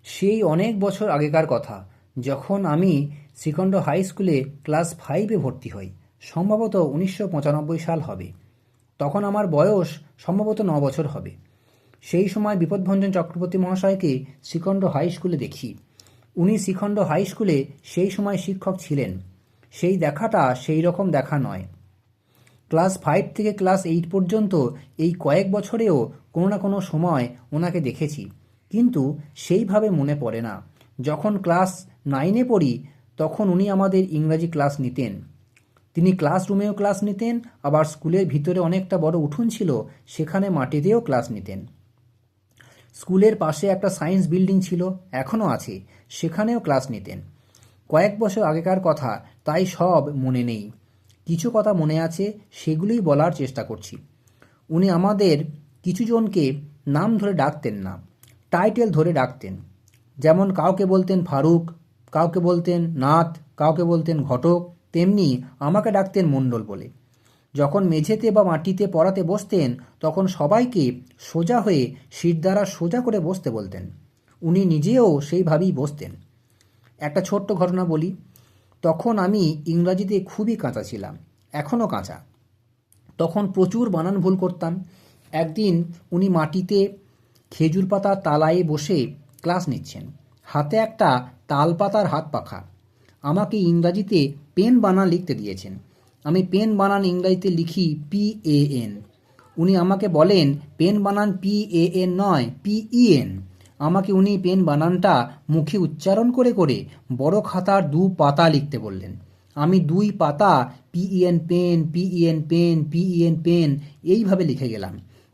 সেই অনেক বছর আগেকার কথা, যখন আমি শ্রীখণ্ড হাই স্কুলে ক্লাস 5-এ ভর্তি হই। সম্ভবত 1995 সাল হবে। তখন আমার বয়স সম্ভবত 9 বছর হবে। সেই সময় বিপদভঞ্জন চক্রবর্তী মহাশয়কে শ্রীখণ্ড হাই স্কুলে দেখি। উনি শ্রীখণ্ড হাই স্কুলে সেই সময় শিক্ষক ছিলেন। সেই দেখাটা সেই রকম দেখা নয়। ক্লাস 5 থেকে ক্লাস 8 পর্যন্ত এই কয়েক বছরেও কোনো না কোনো সময় ওনাকে দেখেছি, কিন্তু সেইভাবে মনে পড়ে না। যখন ক্লাস 9-এ পড়ি তখন উনি আমাদের ইংরাজি ক্লাস নিতেন। তিনি ক্লাসরুমেও ক্লাস নিতেন, আবার স্কুলের ভিতরে অনেকটা বড় উঠোন ছিল, সেখানে মাটিতেও ক্লাস নিতেন। স্কুলের পাশে একটা সায়েন্স বিল্ডিং ছিল, এখনও আছে, সেখানেও ক্লাস নিতেন। কয়েক বছর আগেকার কথা, তাই সব মনে নেই। কিছু কথা মনে আছে, সেগুলোই বলার চেষ্টা করছি। উনি আমাদের কিছুজনকে নাম ধরে ডাকতেন না, টাইটেল ধরে ডাকতেন। যেমন কাউকে বলতেন ফারুক, কাউকে বলতেন নাথ, কাউকে বলতেন ঘটক, তেমনি আমাকে ডাকতেন মণ্ডল বলে। যখন মেঝেতে বা মাটিতে পড়াতে বসতেন তখন সবাইকে সোজা হয়ে শিরদাঁড়া সোজা করে বসতে বলতেন। উনি নিজেও সেইভাবেই বসতেন। একটা ছোট্ট ঘটনা বলি। তখন আমি ইংরাজিতে খুবই কাঁচা ছিলাম, এখনও কাঁচা। তখন প্রচুর বানান ভুল করতাম। একদিন উনি মাটিতে খেজুর পাতার তালায় বসে ক্লাস নিচ্ছেন, হাতে একটা তাল পাতার হাত পাখা। আমাকে ইংরাজিতে পেন বানান লিখতে দিয়েছেন। আমি পেন বানান ইংরাজিতে লিখি PAN। উনি আমাকে বলেন পেন বানান PAN নয়, PEN। আমাকে উনি পেন বানানটা মুখে উচ্চারণ করে করে বড় খাতার 2 পাতা লিখতে বললেন। আমি 2 পাতা PEN pen, PEN pen, PEN pen এইভাবে লিখে গেলাম।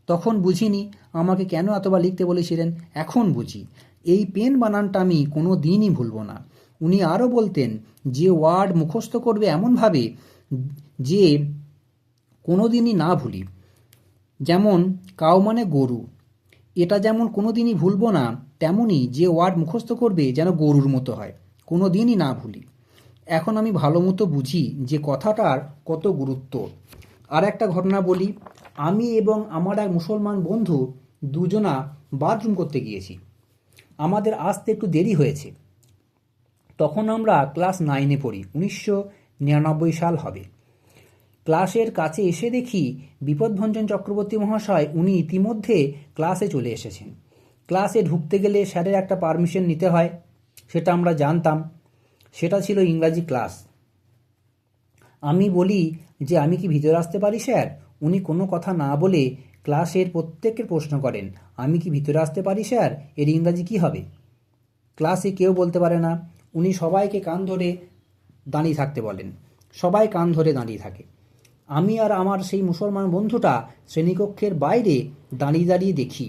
তখন বুঝিনি আমাকে কেন এতবার লিখতে বলেছিলেন, এখন বুঝি। এই পেন বানানটা আমি কোনো দিনই ভুলব না। উনি আরও বলতেন যে ওয়ার্ড মুখস্থ করবে এমনভাবে যে কোনো দিনই না ভুলি। যেমন কাউ মানে গরু, এটা যেমন কোনো দিনই ভুলবো না, তেমনই যে ওয়ার্ড মুখস্থ করবে যেন গরুর মতো হয়, কোনো দিনই না ভুলি। এখন আমি ভালো মতো বুঝি যে কথাটার কত গুরুত্ব। আর একটা ঘটনা বলি। আমি এবং আমার এক মুসলমান বন্ধু দুজনা বাথরুম করতে গিয়েছি। আমাদের আসতে একটু দেরি হয়েছে। তখন আমরা ক্লাস 9-এ পড়ি, 1999 সাল হবে। ক্লাসের কাছে এসে দেখি বিপদভঞ্জন চক্রবর্তী মহাশয় উনি ইতিমধ্যে ক্লাসে চলে এসেছেন। ক্লাসে ঢুকতে গেলে স্যারের একটা পারমিশন নিতে হয়, সেটা আমরা জানতাম। সেটা ছিল ইংরাজি ক্লাস। আমি বলি যে আমি কি ভিতরে আসতে পারি স্যার? উনি কোনো কথা না বলে ক্লাসের প্রত্যেকের প্রশ্ন করেন, আমি কি ভিতরে আসতে পারি স্যার? এর ইংরাজি কি হবে? ক্লাসে কেউ বলতে পারে না। উনি সবাইকে কান ধরে দাঁড়িয়ে থাকতে বলেন। সবাই কান ধরে দাঁড়িয়ে থাকে। আমি আর আমার সেই মুসলমান বন্ধুটা শ্রেণীকক্ষের বাইরে দাঁড়িয়ে দাঁড়িয়ে দেখি।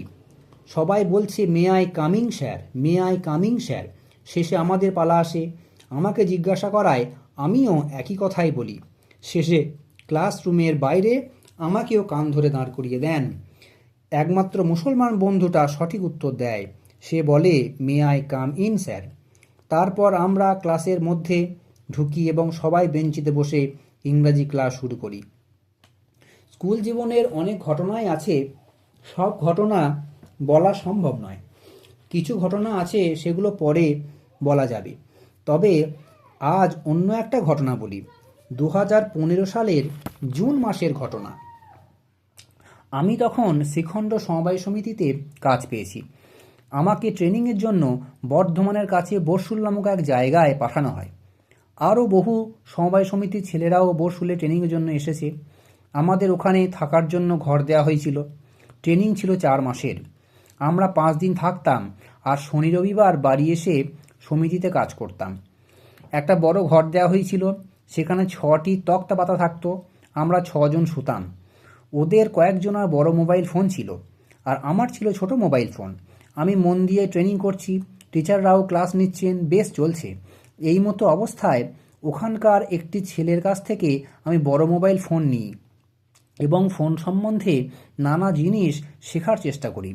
সবাই বলছে may I coming sir, may I coming sir. শেষে আমাদের পালা আসে। আমাকে জিজ্ঞাসা করায় আমিও একই কথাই বলি। শেষে ক্লাসরুমের বাইরে আমাকেও কান ধরে দাঁড় করিয়ে দেন। একমাত্র মুসলমান বন্ধুটা সঠিক উত্তর দেয়। সে বলে may I come in sir. তারপর আমরা ক্লাসের মধ্যে ঢুকি এবং সবাই বেঞ্চিতে বসে ইংরাজি ক্লাস শুরু করি। স্কুল জীবনের অনেক ঘটনাই আছে, সব ঘটনা বলা সম্ভব নয়। কিছু ঘটনা আছে সেগুলো পরে বলা যাবে। তবে আজ অন্য একটা ঘটনা বলি। 2015 সালের জুন মাসের ঘটনা। আমি তখন শ্রীখণ্ড সমবায় সমিতিতে কাজ পেয়েছি। আমাকে ট্রেনিংয়ের জন্য বর্ধমানের কাছে বরশুল নামক এক জায়গায় পাঠানো হয়। আরও বহু সমবায় সমিতির ছেলেরাও বরশুলে ট্রেনিংয়ের জন্য এসেছে। আমাদের ওখানে থাকার জন্য ঘর দেওয়া হয়েছিল। ট্রেনিং ছিল 4 মাসের। আমরা 5 দিন থাকতাম আর শনি রবিবার বাড়ি এসে সমিতিতে কাজ করতাম। একটা বড় ঘর দেওয়া হয়েছিল, সেখানে 6টি তক্তা পাতা থাকতো। আমরা 6 জন শুতাম। ওদের কয়েকজনের বড় মোবাইল ফোন ছিল, আর আমার ছিল ছোট মোবাইল ফোন। আমি মন দিয়ে ট্রেনিং করছি, টিচাররাও ক্লাস নিচ্ছেন, বেশ চলছে। এই মতো অবস্থায় ওখানকার একটি ছেলের কাছ থেকে আমি বড় মোবাইল ফোন নিই এবং ফোন সম্বন্ধে নানা জিনিস শেখার চেষ্টা করি।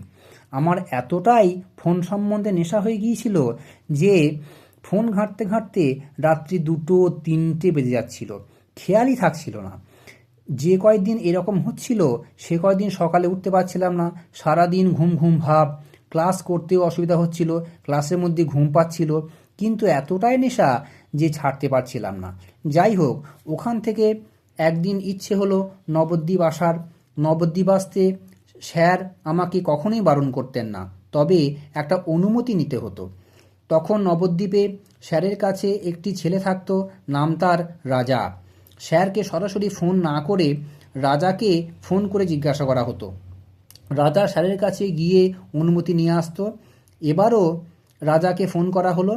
আমার এতটাই ফোন সম্বন্ধে নেশা হয়ে গিয়েছিল যে ফোন ঘাঁটতে ঘাঁটতে রাত্রি 2-3টে বেজে যাচ্ছিল, খেয়ালই থাকছিল না। যে কয়েকদিন এরকম হচ্ছিল সে কয়েকদিন সকালে উঠতে পারছিলাম না, সারাদিন ঘুম ঘুম ভাব। ক্লাস করতেও অসুবিধা হচ্ছিল, ক্লাসের মধ্যে ঘুম পাচ্ছিল, কিন্তু এতটাই নেশা যে ছাড়তে পারছিলাম না। যাই হোক, ওখান থেকে একদিন ইচ্ছে হলো নবদ্বীপ আসার। নবদ্বীপ আসতে স্যার আমাকে কখনোই বারণ করতেন না, তবে একটা অনুমতি নিতে হতো। তখন নবদ্বীপে স্যারের কাছে একটি ছেলে থাকতো, নাম তার রাজা। স্যারকে সরাসরি ফোন না করে রাজাকে ফোন করে জিজ্ঞাসা করা হতো। রাজা স্যারের কাছে গিয়ে অনুমতি নিয়ে আসতো। এবারও রাজাকে ফোন করা হলো।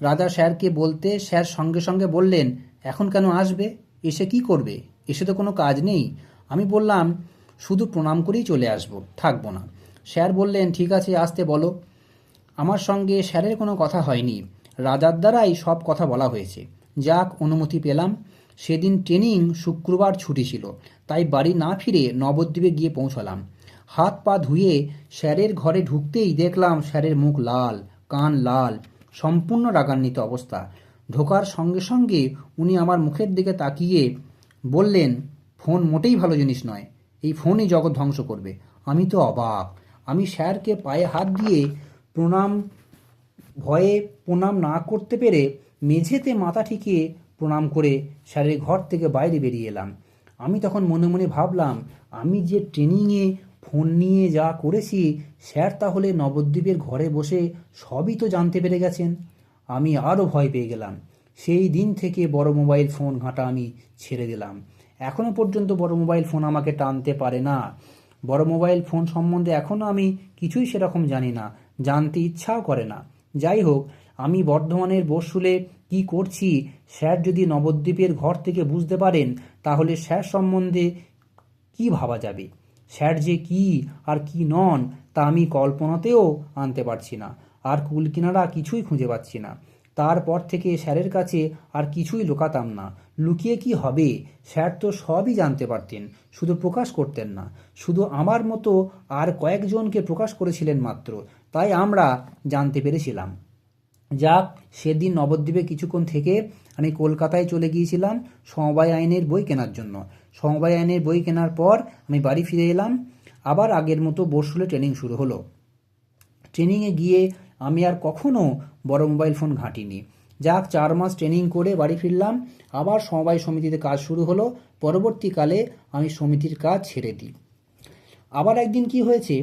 রাজা স্যারকে বলতে স্যার সঙ্গে সঙ্গে বললেন, এখন কেন আসবে, এসে কি করবে, এসে তো কোনো কাজ নেই। আমি বললাম, শুধু প্রণাম করেই চলে আসবো, থাকবো না। স্যার বললেন, ঠিক আছে, আসতে বলো। আমার সঙ্গে স্যারের কোনো কথা হয়নি, রাজার দ্বারাই সব কথা বলা হয়েছে। যাক, অনুমতি পেলাম। সেদিন ট্রেনিং শুক্রবার ছুটি ছিল, তাই বাড়ি না ফিরে নবদ্বীপে গিয়ে পৌঁছলাম। হাত পা ধুয়ে স্যারের ঘরে ঢুকতেই দেখলাম স্যারের মুখ লাল, কান লাল, সম্পূর্ণ রাগান্বিত অবস্থা। ঢোকার সঙ্গে সঙ্গে উনি আমার মুখের দিকে তাকিয়ে বললেন, ফোন মোটেই ভালো জিনিস নয়, এই ফোনই জগৎ ধ্বংস করবে। আমি তো অবাক। আমি স্যারকে পায়ে হাত দিয়ে প্রণাম ভয়ে প্রণাম না করতে পেরে মেঝেতে মাথা ঠেকিয়ে প্রণাম করে স্যারের ঘর থেকে বাইরে বেরিয়ে এলাম। আমি তখন মনে মনে ভাবলাম, আমি যে ট্রেনিংয়ে ফোন নিয়ে যা করেছি, স্যার তাহলে নবদ্বীপের ঘরে বসে সবই তো জানতে পেরে গেছেন। আমি আরও ভয় পেয়ে গেলাম। সেই দিন থেকে বড় মোবাইল ফোন ঘাঁটা আমি ছেড়ে দিলাম। এখনও পর্যন্ত বড় মোবাইল ফোন আমাকে টানতে পারে না। বড় মোবাইল ফোন সম্বন্ধে এখনও আমি কিছুই সেরকম জানি না, জানতে ইচ্ছাও করে না। যাই হোক, আমি বর্ধমানের বসুলে কি করছি স্যার যদি নবদ্বীপের ঘর থেকে বুঝতে পারেন, তাহলে স্যার সম্বন্ধে কি ভাবা যাবে। স্যার যে কি আর কি নন তা আমি কল্পনাতেও আনতে পারছি না, আর কুলকিনারা কিছুই খুঁজে পাচ্ছি না। তারপর থেকে স্যারের কাছে আর কিছুই লুকাতাম না। লুকিয়ে কি হবে, স্যার তো সবই জানতে পারতেন, শুধু প্রকাশ করতেন না। শুধু আমার মতো আর কয়েকজনকে প্রকাশ করেছিলেন মাত্র, তাই আমরা জানতে পেরেছিলাম। যাক, সেদিন নবদ্বীপে কিছুক্ষণ থেকে আমি কলকাতায় চলে গিয়েছিলাম সমবায় আইনের বই কেনার জন্য। সমবায় আইনের বই কেনার পর আমি বাড়ি ফিরে এলাম। আবার আগের মতো বসুলে ট্রেনিং শুরু হলো। ট্রেনিংয়ে গিয়ে আমি আর কখনো বড় মোবাইল ফোন ঘাঁটিনি। যাক, 4 মাস ট্রেনিং করে বাড়ি ফিরলাম। আবার সমবায় সমিতিতে কাজ শুরু হলো। পরবর্তীকালে আমি সমিতির কাজ ছেড়ে দিই। আবার একদিন কি হয়েছে,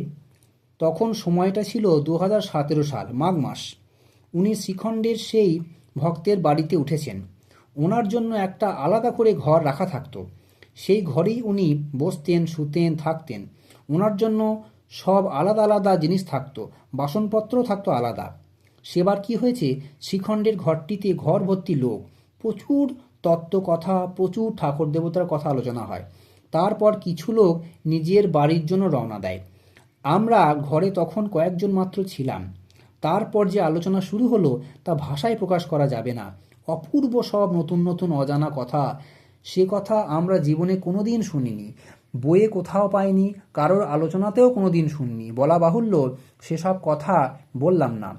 তখন সময়টা ছিল 2017 সাল, মাঘ মাস। উনি শ্রীখণ্ডের সেই ভক্তের বাড়িতে উঠেছেন। ওনার জন্য একটা আলাদা করে ঘর রাখা থাকতো। সেই ঘরেই উনি বসতেন, শুতেন, থাকতেন। ওনার জন্য সব আলাদা আলাদা জিনিস থাকতো, বাসনপত্রও থাকতো আলাদা। সেবার কি হয়েছে, শ্রীখণ্ডের ঘরটিতে ঘর ভর্তি লোক, প্রচুর তত্ত্ব কথা, প্রচুর ঠাকুর দেবতার কথা আলোচনা হয়। তারপর কিছু লোক নিজের বাড়ির জন্য রওনা দেয়। আমরা ঘরে তখন কয়েকজন মাত্র ছিলাম। তারপর যে আলোচনা শুরু হলো তা ভাষায় প্রকাশ করা যাবে না। অপূর্ব সব নতুন নতুন অজানা কথা, সে কথা আমরা জীবনে কোনোদিন শুনিনি, বইয়ে কোথাও পাইনি, কারোর আলোচনাতেও কোনোদিন শুনিনি। বলা বাহুল্য, সেসব কথা বললাম না।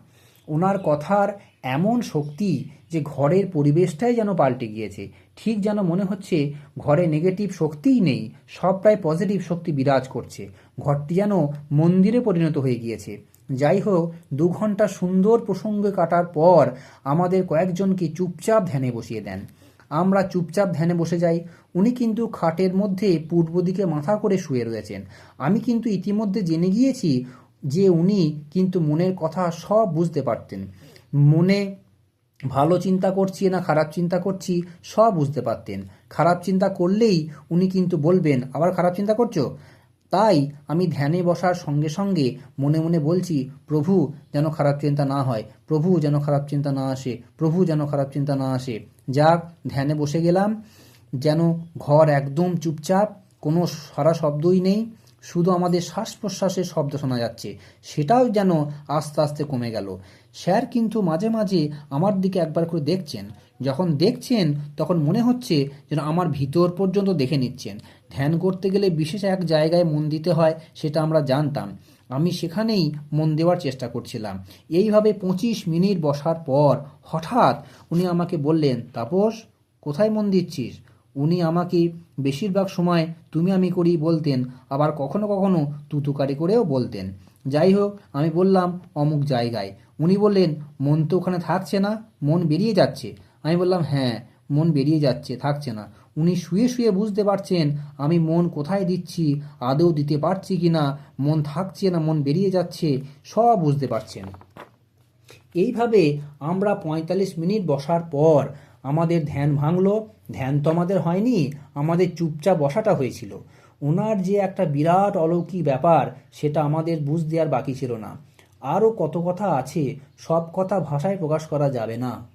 ওনার কথার এমন শক্তি যে ঘরের পরিবেশটাই যেন পাল্টে গিয়েছে। ঠিক যেন মনে হচ্ছে ঘরে নেগেটিভ শক্তিই নেই, সব প্রায় পজিটিভ শক্তি বিরাজ করছে। ঘরটি যেন মন্দিরে পরিণত হয়ে গিয়েছে। যাই হোক, 2 ঘন্টা সুন্দর প্রসঙ্গে কাটার পর আমাদের কয়েকজনকে চুপচাপ ধ্যানে বসিয়ে দেন। আমরা চুপচাপ ধ্যানে বসে যাই। উনি কিন্তু খাটের মধ্যে পূর্ব দিকে মাথা করে শুয়ে রয়েছেন। আমি কিন্তু ইতিমধ্যে জেনে গিয়েছি যে উনি কিন্তু মনের কথা সব বুঝতে পারতেন। মনে ভালো চিন্তা করছি না খারাপ চিন্তা করছি সব বুঝতে পারতেন। খারাপ চিন্তা করলেই উনি কিন্তু বলবেন, আবার খারাপ চিন্তা করছো। তাই আমি ধ্যানে বসার সঙ্গে সঙ্গে মনে মনে বলছি, প্রভু যেন খারাপ চিন্তা না হয়, প্রভু যেন খারাপ চিন্তা না আসে, প্রভু যেন খারাপ চিন্তা না আসে। যাক, ধ্যানে বসে গেলাম। যেন ঘর একদম চুপচাপ, কোনো সারা শব্দই নেই, শুধু আমাদের শ্বাস প্রশ্বাসের শব্দ শোনা যাচ্ছে। সেটাও যেন আস্তে আস্তে কমে গেল। স্যার কিন্তু মাঝে মাঝে আমার দিকে একবার করে দেখছেন। যখন দেখছেন তখন মনে হচ্ছে যেন আমার ভিতর পর্যন্ত দেখে নিচ্ছেন। ধ্যান করতে গেলে বিশেষ এক জায়গায় মন দিতে হয়, সেটা আমরা জানতাম। আমি সেখানেই মন দেওয়ার চেষ্টা করছিলাম। এইভাবে 25 মিনিট বসার পর হঠাৎ উনি আমাকে বললেন, তাপস, কোথায় মন দিচ্ছিস? উনি আমাকে বেশিরভাগ সময় তুমি আমি করেই বলতেন, আবার কখনো কখনো তুতুকারি করেও বলতেন। যাই হোক, আমি বললাম অমুক জায়গায়। উনি বললেন, মন তো ওখানে থাকছে না, মন বেরিয়ে যাচ্ছে। আমি বললাম, হ্যাঁ, মন বেরিয়ে যাচ্ছে, থাকছে না। উনি শুয়ে শুয়ে বুঝতে পারছেন আমি মন কোথায় দিচ্ছি, আদৌ দিতে পারছি কি না, মন থাকছে না মন বেরিয়ে যাচ্ছে, সব বুঝতে পারছেন। এইভাবে আমরা ৪৫ মিনিট বসার পর আমাদের ধ্যান ভাঙলো। ধ্যান তো আমাদের হয়নি, আমাদের চুপচাপ বসাটা হয়েছিল। ওনার যে একটা বিরাট অলৌকিক ব্যাপার, সেটা আমাদের বুঝতে আর বাকি ছিল না। আরও কত কথা আছে, সব কথা ভাষায় প্রকাশ করা যাবে না।